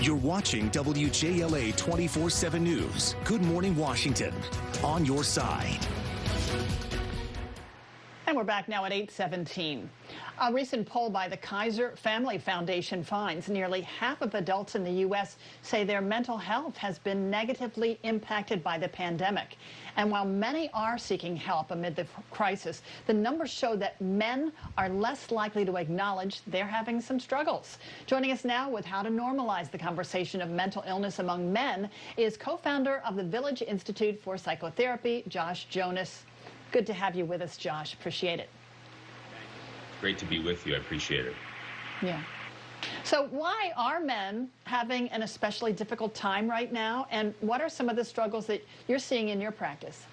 You're watching WJLA 24/7 News. Good morning, Washington. On your side. And we're back now at 8:17. A recent poll by the Kaiser Family Foundation finds nearly half of adults in the U.S. say their mental health has been negatively impacted by the pandemic. And while many are seeking help amid the crisis, the numbers show that men are less likely to acknowledge they're having some struggles. Joining us now with how to normalize the conversation of mental illness among men is co-founder of the Village Institute for Psychotherapy, Jonas. Good to have you with us, Josh. Appreciate it. Great to be with you. I appreciate it. Yeah. So why are men having an especially difficult time right now? And what are some of the struggles that you're seeing in your practice?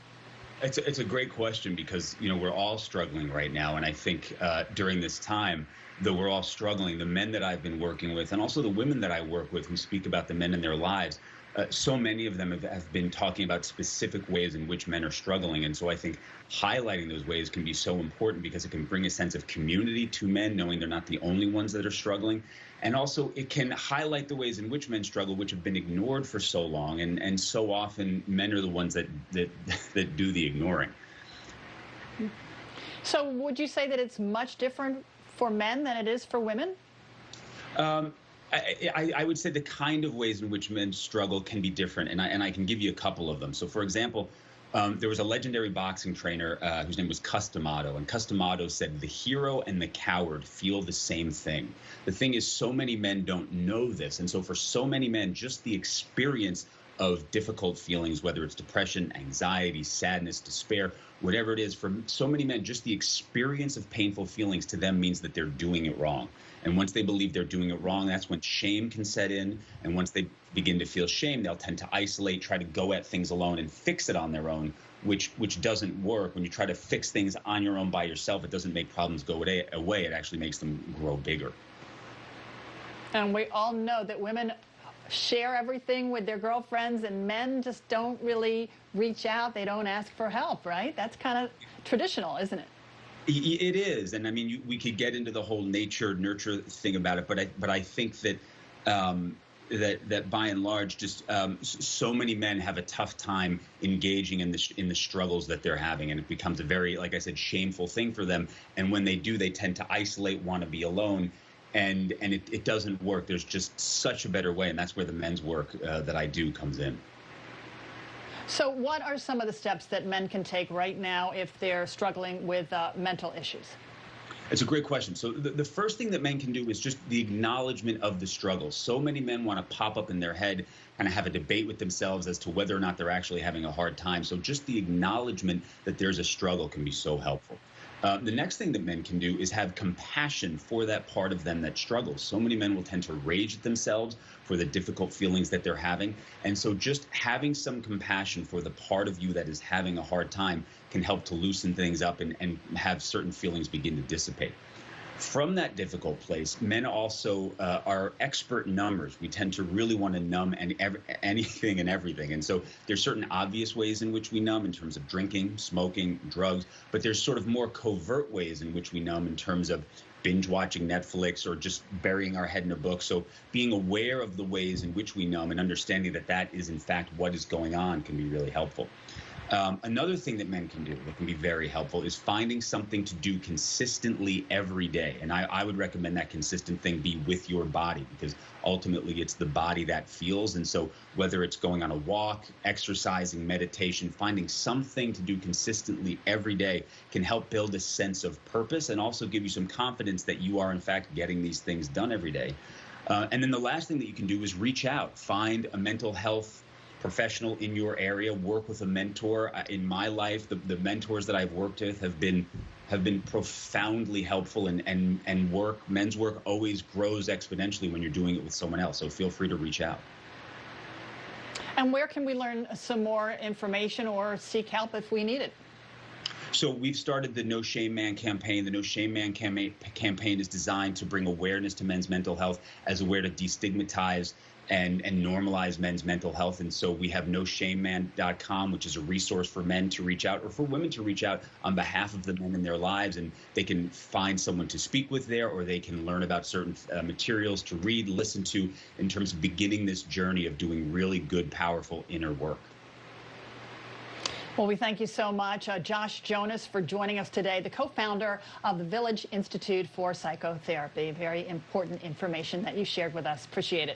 It's a great question because, we're all struggling right now. And I think during this time, though we're all struggling, the men that I've been working with and also the women that I work with who speak about the men in their lives, so many of them have been talking about specific ways in which men are struggling. And so I think highlighting those ways can be so important because it can bring a sense of community to men, knowing they're not the only ones that are struggling. And also it can highlight the ways in which men struggle, which have been ignored for so long. And so often men are the ones that do the ignoring. So would you say that it's much different for men than it is for women? I would say the kind of ways in which men struggle can be different, and I can give you a couple of them. So, for example, there was a legendary boxing trainer whose name was Customato, and Customato said the hero and the coward feel the same thing. The thing is, so many men don't know this, and so for so many men, just the experience of difficult feelings, whether it's depression, anxiety, sadness, despair, whatever it is, for so many men, just the experience of painful feelings to them means that they're doing it wrong. And once they believe they're doing it wrong, that's when shame can set in. And once they begin to feel shame, they'll tend to isolate, try to go at things alone and fix it on their own, which doesn't work. When you try to fix things on your own by yourself, it doesn't make problems go away. It actually makes them grow bigger. And we all know that women share everything with their girlfriends and men just don't really reach out. They don't ask for help, right? That's kind of traditional, isn't it? It is, and I mean, we could get into the whole nature-nurture thing about it, but I think that that by and large, just so many men have a tough time engaging in the struggles that they're having, and it becomes a very, like I said, shameful thing for them. And when they do, they tend to isolate, want to be alone, and it doesn't work. There's just such a better way, and that's where the men's work that I do comes in. So what are some of the steps that men can take right now if they're struggling with mental issues? It's a great question. So the first thing that men can do is just the acknowledgement of the struggle. So many men want to pop up in their head and have a debate with themselves as to whether or not they're actually having a hard time. So just the acknowledgement that there's a struggle can be so helpful. The next thing that men can do is have compassion for that part of them that struggles. So many men will tend to rage at themselves for the difficult feelings that they're having. And so just having some compassion for the part of you that is having a hard time can help to loosen things up and have certain feelings begin to dissipate. From that difficult place, men also are expert numbers. We tend to really want to numb anything and everything. And so there's certain obvious ways in which we numb in terms of drinking, smoking, drugs, but there's sort of more covert ways in which we numb in terms of binge watching Netflix or just burying our head in a book. So being aware of the ways in which we numb and understanding that that is in fact what is going on can be really helpful. Another thing that men can do that can be very helpful is finding something to do consistently every day. And I would recommend that consistent thing be with your body, because ultimately it's the body that feels. And so whether it's going on a walk, exercising, meditation, finding something to do consistently every day can help build a sense of purpose and also give you some confidence that you are in fact getting these things done every day. And then the last thing that you can do is reach out, find a mental health professional in your area, work with a mentor. In my life, the mentors that I've worked with have been profoundly helpful, and men's work always grows exponentially when you're doing it with someone else. So feel free to reach out. And where can we learn some more information or seek help if we need it? So we've started the No Shame Man campaign. The No Shame Man campaign is designed to bring awareness to men's mental health as a way to destigmatize and normalize men's mental health. And so we have noshameman.com, which is a resource for men to reach out or for women to reach out on behalf of the men in their lives. And they can find someone to speak with there, or they can learn about certain materials to read, listen to, in terms of beginning this journey of doing really good, powerful inner work. Well, we thank you so much, Josh Jonas, for joining us today, the co-founder of the Village Institute for Psychotherapy. Very important information that you shared with us. Appreciate it.